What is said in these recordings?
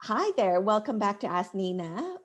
Hi there. Welcome back to Ask Nina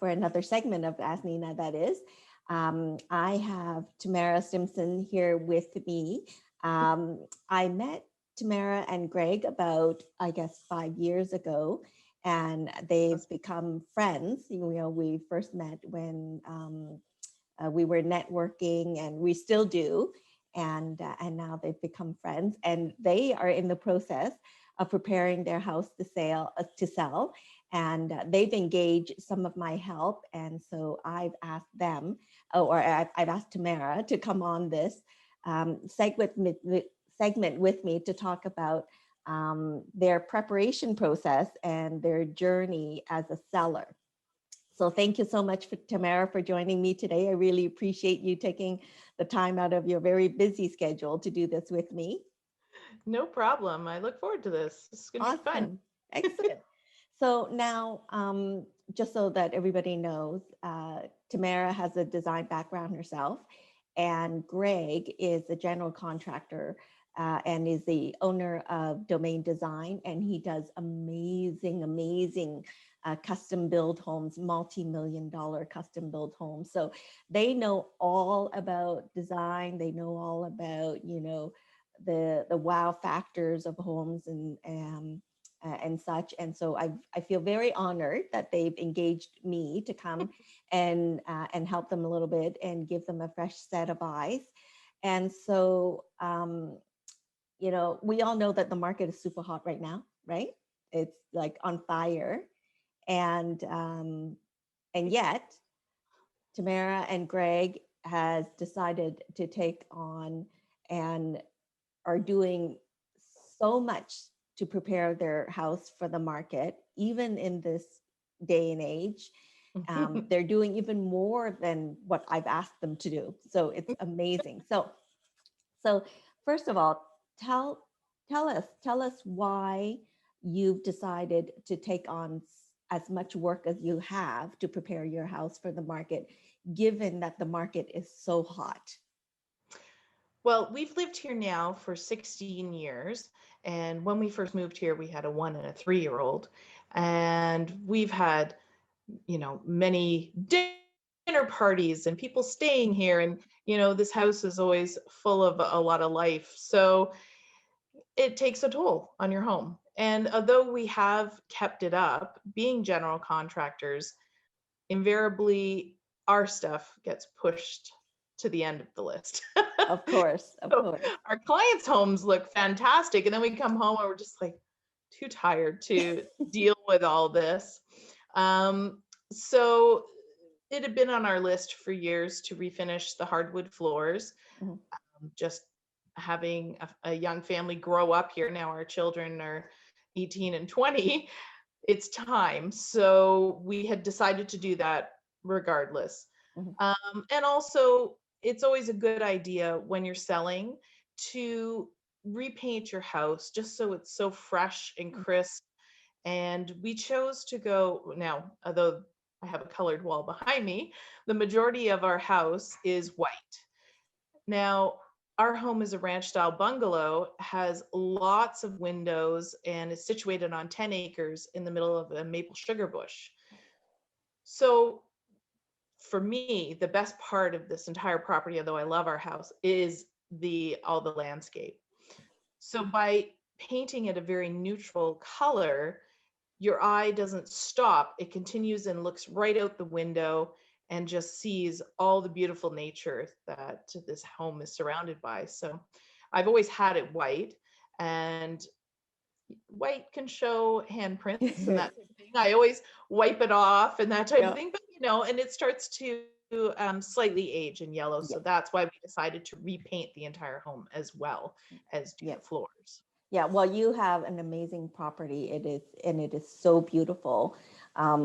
for another segment of Ask Nina, that is. I have Tamara Simpson here with me. I met Tamara and Greg about, I guess, 5 years ago, and they've become friends. We first met when we were networking, and we still do. And now they've become friends, and they are in the process of preparing their house to sell. And they've engaged some of my help. And so I've asked them, I've asked Tamara to come on this segment with me to talk about their preparation process and their journey as a seller. So thank you so much, Tamara, for joining me today. I really appreciate you taking the time out of your very busy schedule to do this with me. No problem. I look forward to this. This is going to be fun. Awesome. Excellent. So now, just so that everybody knows, Tamara has a design background herself, and Greg is a general contractor and is the owner of Domain Design, and he does amazing custom build homes, multi-million-dollar custom build homes. So they know all about design. They know all about, the wow factors of homes and such. And so I feel very honored that they've engaged me to come and help them a little bit and give them a fresh set of eyes. And so, we all know that the market is super hot right now, right? It's like on fire. And yet Tamara and Greg has decided to take on and are doing so much to prepare their house for the market, even in this day and age. They're doing even more than what I've asked them to do. So it's amazing. So first of all, tell us why you've decided to take on as much work as you have to prepare your house for the market, given that the market is so hot. Well, we've lived here now for 16 years. And when we first moved here, we had a 1 and a 3-year-old. And we've had, many dinner parties and people staying here. And, this house is always full of a lot of life. So it takes a toll on your home. And although we have kept it up, being general contractors, invariably our stuff gets pushed to the end of the list. Of course, of So course. our clients' homes look fantastic. And then we come home and we're just like too tired to deal with all this. So it had been on our list for years to refinish the hardwood floors. Mhm. Just having a young family grow up here now, our children are 18 and 20, it's time. So we had decided to do that regardless. Mhm. And also, it's always a good idea when you're selling to repaint your house just so it's so fresh and crisp. And we chose to go now, although I have a colored wall behind me, the majority of our house is white. Now, our home is a ranch style bungalow, has lots of windows, and is situated on 10 acres in the middle of a maple sugar bush. So, for me, the best part of this entire property, although I love our house, is all the landscape. So, by painting it a very neutral color, your eye doesn't stop. It continues and looks right out the window and just sees all the beautiful nature that this home is surrounded by. So I've always had it white, and white can show handprints and that type of thing. I always wipe it off and that type of Yeah. thing, but and it starts to slightly age and yellow. Yeah. So that's why we decided to repaint the entire home as well as do Yeah. the floors. Yeah, well, you have an amazing property. It is so beautiful,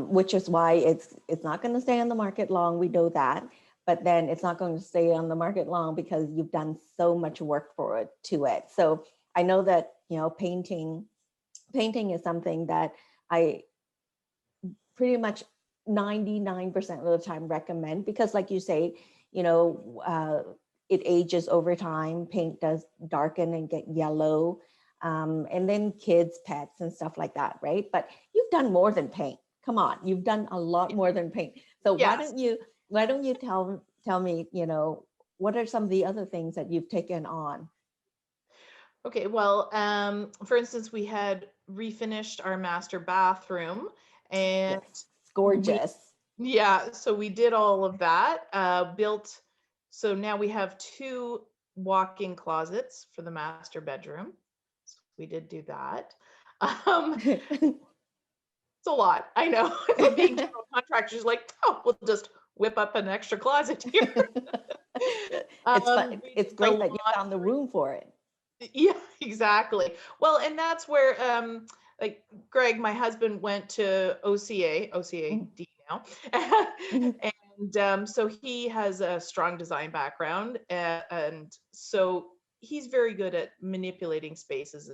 which is why it's not going to stay on the market long. We know that, but then it's not going to stay on the market long because you've done so much work for it to it. So I know that painting is something that I pretty much 99% of the time recommend, because like you say, it ages over time. Paint does darken and get yellow. and then kids, pets, and stuff like that, right? But you've done more than paint. Come on, you've done a lot more than paint. So Yes. why don't you tell me, what are some of the other things that you've taken on? Okay, well, for instance, we had refinished our master bathroom, and Yes, it's we, gorgeous. yeah, so we did all of that, built, so now we have two walk-in closets for the master bedroom. So we did do that. Um, it's a lot, I know. Being general contractors, like, oh, we'll just whip up an extra closet here. It's fun. We It's did the great that you found the laundry. room for it. Yeah, exactly. Well, and that's where like Greg, my husband, went to Mhm, OCAD now. mhm, And so he has a strong design background, and so he's very good at manipulating spaces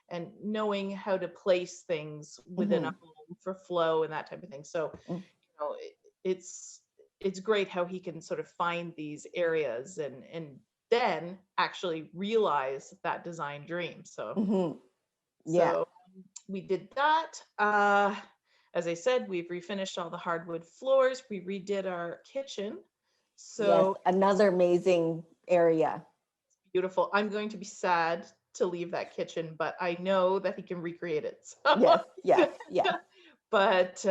and knowing how to place things within a mhm, home for flow and that type of thing. So, mhm, it's it's great how he can sort of find these areas and then actually realize that design dream. So mhm. Yeah. so we did that. As I said, we've refinished all the hardwood floors. We redid our kitchen. Yes. So it's Another amazing area. beautiful. I'm going to be sad to leave that kitchen, but I know that he can recreate it. Yes. So Yes. Yes. but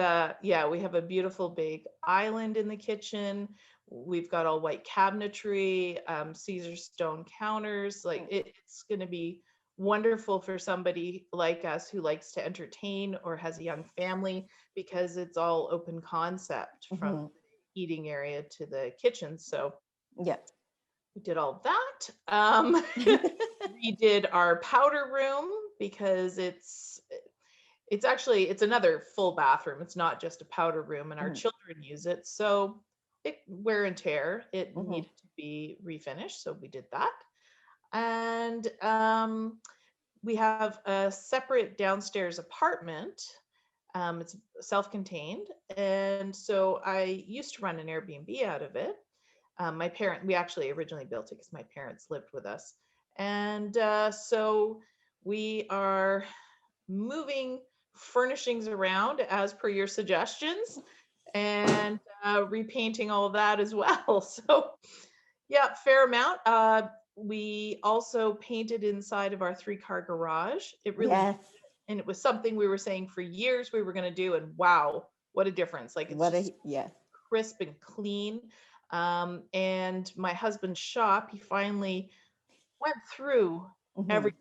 yeah, we have a beautiful big island in the kitchen. We've got all white cabinetry, Caesar stone counters. Like it's going to be wonderful for somebody like us who likes to entertain or has a young family, because it's all open concept from Mhm. the eating area to the kitchen. So Yeah. we did all that. We did our powder room because it's actually it's another full bathroom. It's not just a powder room, and our Mhm, children use it. So it wear and tear. It mhm. needed to be refinished, so we did that. And we have a separate downstairs apartment. It's self-contained, and so I used to run an Airbnb out of it. We actually originally built it because my parents lived with us, and so we are moving furnishings around as per your suggestions, and repainting all of that as well. So yeah, fair amount. We also painted inside of our 3-car garage. It really, Yes. and it was something we were saying for years we were going to do, and wow, what a difference. Like it's What just a yes. crisp and clean. And my husband's shop, he finally went through Mhm. everything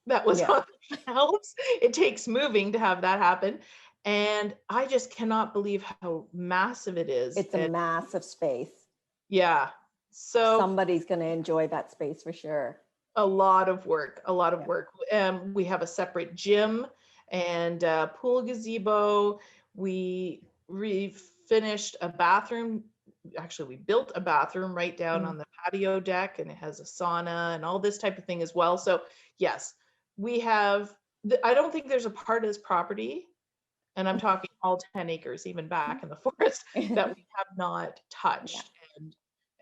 that was Yeah. on the shelves. It takes moving to have that happen. And I just cannot believe how massive it is. It's a And massive space. yeah, so Somebody's going to enjoy that space for sure. a lot of work, a lot of Yeah. work. We have a separate gym and pool gazebo. We refinished a bathroom. Actually, we built a bathroom right down Mhm. on the patio deck, and it has a sauna and all this type of thing as well. So, yes, we have, I don't think there's a part of this property, and I'm talking all 10 acres, even back in the forest, that we have not Yeah. touched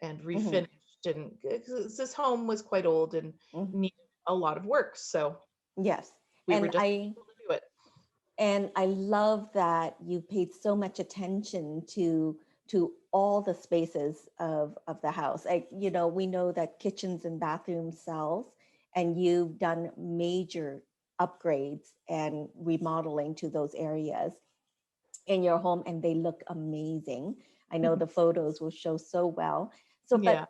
and Mhm, refinished. And 'cause this home was quite old and mhm. needed a lot of work. So Yes. we were And just I able to do it. And I love that you paid so much attention to all the spaces of the house. Like, we know that kitchens and bathrooms sells, and you've done major upgrades and remodeling to those areas in your home, and they look amazing. I know the photos will show so well. So, Yeah. but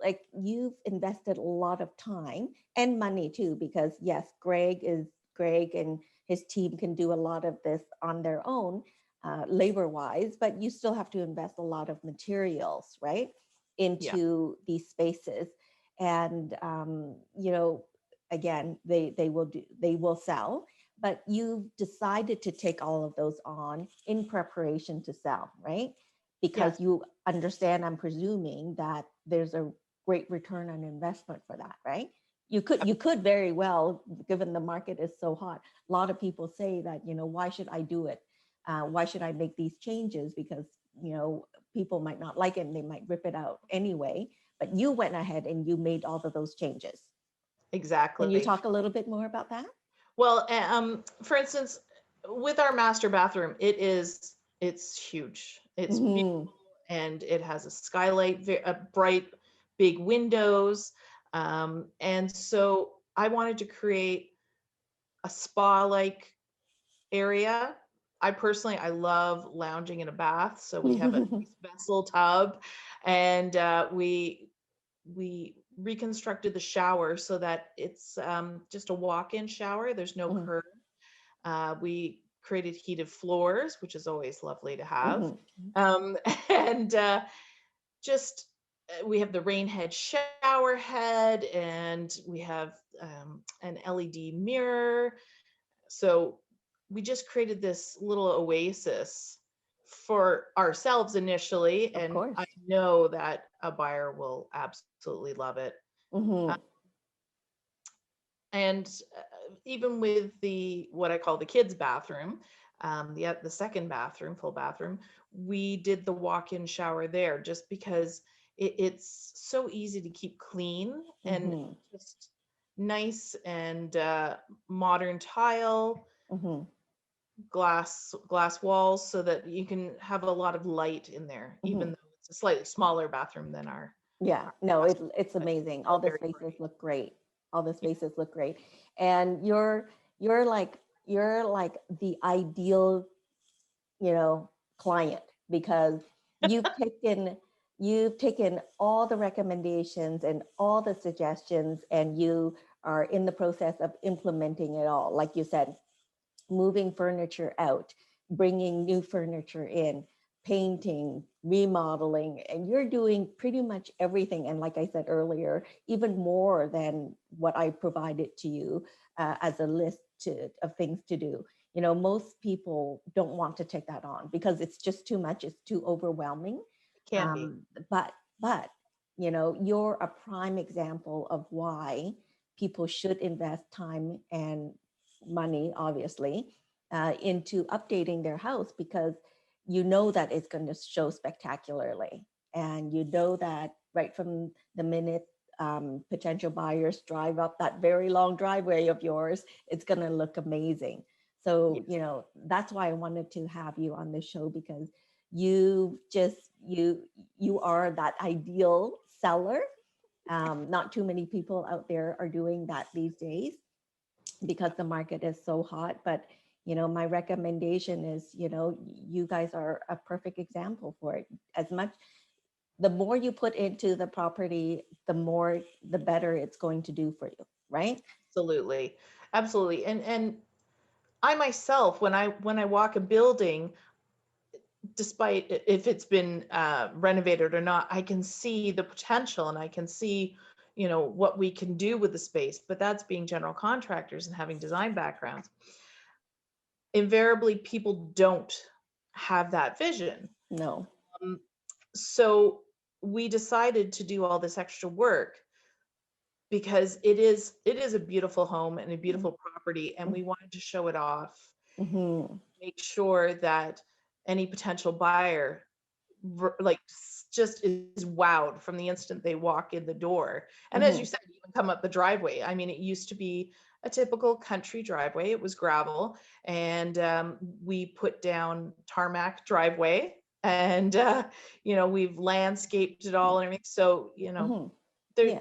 like, you've invested a lot of time and money too, because yes, Greg and his team can do a lot of this on their own, labor wise, but you still have to invest a lot of materials, right, Yeah. into these spaces. And again, they will sell, but you've decided to take all of those on in preparation to sell, right? Because Yes. you understand, I'm presuming, that there's a great return on investment for that, right? You could very well, given the market is so hot. A lot of people say that, why should I do it? Why should I make these changes? Because people might not like it and they might rip it out anyway. But you went ahead and you made all of those changes. Can you exactly. talk a little bit more about that? Well, for instance, with our master bathroom, it's huge. It's beautiful, Hmm. and it has a skylight, bright, big windows. And so I wanted to create a spa-like area. I love lounging in a bath, so we have a nice vessel tub, and we reconstructed the shower so that it's just a walk-in shower. There's no Hmm. curb. We created heated floors, which is always lovely to have. Hmm. Um, and just we have the rain head shower head, and we have an LED mirror. So we just created this little oasis for ourselves initially, Of and I course. know that a buyer will absolutely love it. Hmm. And even with the what I call the kids' bathroom, the second bathroom, full bathroom, we did the walk-in shower there just because it's so easy to keep clean and Hmm. just nice and modern tile, Hmm. glass walls, so that you can have a lot of light in there, even Hmm. though it's a slightly smaller bathroom than Yeah, our no, master, it's but amazing. All still the very spaces bright. look great. All the spaces look great. And you're like you're like the ideal, client because you've taken you've taken all the recommendations and all the suggestions and you are in the process of implementing it all. Like you said, moving furniture out, bringing new furniture in, painting, remodeling, and you're doing pretty much everything. And like I said earlier, even more than what I provided to you as a list of things to do. Most people don't want to take that on because it's just too much, it's too overwhelming. It can be. Um, but you're a prime example of why people should invest time and money, obviously, into updating their house because you know that it's going to show spectacularly. And you know that right from the minute potential buyers drive up that very long driveway of yours, it's going to look amazing. Yeah, So, that's why I wanted to have you on this show because you just, you are that ideal seller. Not too many people out there are doing that these days because the market is so hot. But my recommendation is, you guys are a perfect example for it. As much the more you put into the property, the better it's going to do for you, right? absolutely. Absolutely. And I myself, when I walk a building, despite if it's been renovated or not, I can see the potential, and I can see, what we can do with the space. But that's being general contractors and having design backgrounds. Invariably, people don't have that vision. No. Um, so we decided to do all this extra work because it is a beautiful home and a beautiful property, and we wanted to show it off, Mm-hmm. make sure that any potential buyer like just is wowed from the instant they walk in the door. And as you Mm-hmm. said, even come up the driveway. I mean, it used to be a typical country driveway. It was gravel, and we put down tarmac driveway, and we've landscaped it all and everything. So Mm-hmm. there, Yeah.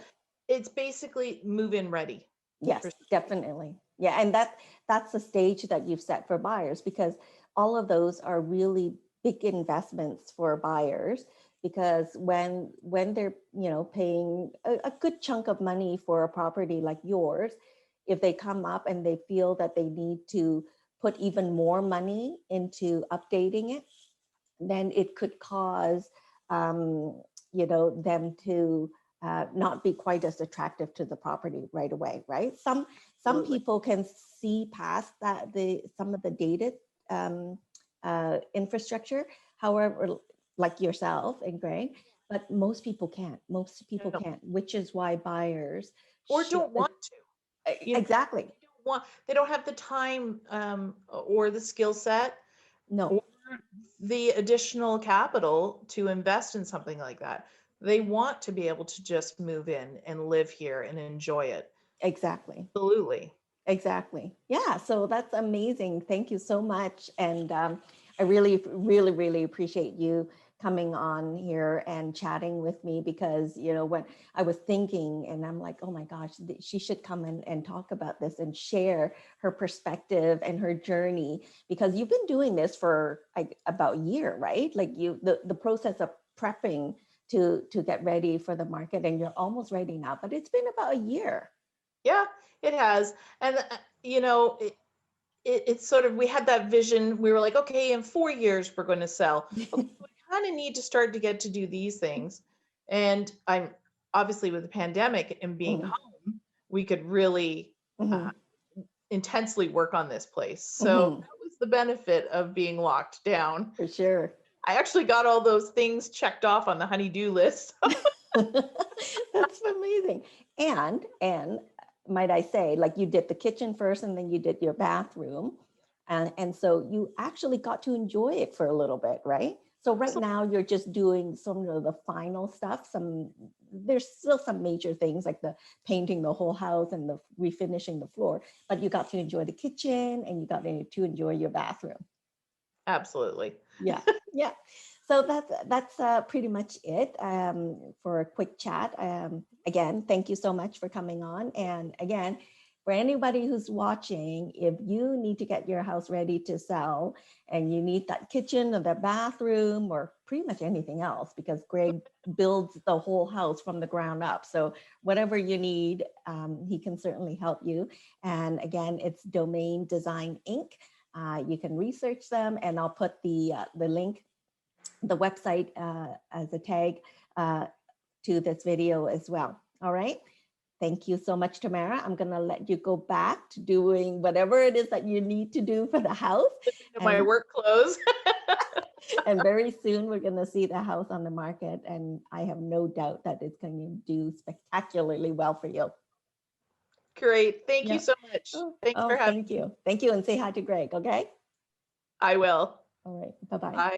it's basically move-in ready Yes, for. definitely. Yeah, and that's the stage that you've set for buyers because all of those are really big investments for buyers because when they're, paying a good chunk of money for a property like yours, if they come up and they feel that they need to put even more money into updating it, then it could cause them to not be quite as attractive to the property right away, right? Some Absolutely. people can see past that some of the dated um, infrastructure. However, like yourself and Greg, but most people can't. Most people No, can't, which is why buyers or should don't want to. exactly. They don't have the time, or the skill set, or No. the additional capital to invest in something like that. They want to be able to just move in and live here and enjoy it. Exactly. Absolutely. Exactly. Yeah. So that's amazing. Thank you so much. And I really, really, really appreciate you coming on here and chatting with me because, you know, when I was thinking and I'm like, oh my gosh, she should come in and talk about this and share her perspective and her journey because you've been doing this for like about a year, right? Like the process of prepping to get ready for the market and you're almost ready now, but it's been about a year. Yeah, it has. And, you know, it's sort of, we had that vision. We were like, okay, in 4 years, we're going to sell. Okay, so we kind of need to start to get to do these things. And I'm obviously with the pandemic and being Mhm, home, we could really uh, mhm, intensely work on this place. So mhm. that was the benefit of being locked down. For sure. I actually got all those things checked off on the honey-do list. That's amazing. And might I say, like you did the kitchen first and then you did your bathroom. And so you actually got to enjoy it for a little bit, right? So right Absolutely. now you're just doing some of the final stuff. There's still some major things like the painting the whole house and the refinishing the floor, but you got to enjoy the kitchen and you got to enjoy your bathroom. Absolutely. Yeah, yeah. So that's pretty much it for a quick chat. Again, thank you so much for coming on. And again, for anybody who's watching, if you need to get your house ready to sell and you need that kitchen or the bathroom or pretty much anything else, because Greg builds the whole house from the ground up. So whatever you need, he can certainly help you. And again, it's Domain Design Inc. You can research them, and I'll put the link, the website as a tag uh, to this video as well. All right. Thank you so much, Tamara. I'm going to let you go back to doing whatever it is that you need to do for the house. My And, work clothes. and very soon we're going to see the house on the market. And I have no doubt that it's going to do spectacularly well for you. Great. Thank you Yeah. so much. Oh, Thanks oh, for having thank me. you. Thank you. And say hi to Greg. Okay. I will. All right. Bye bye. Bye.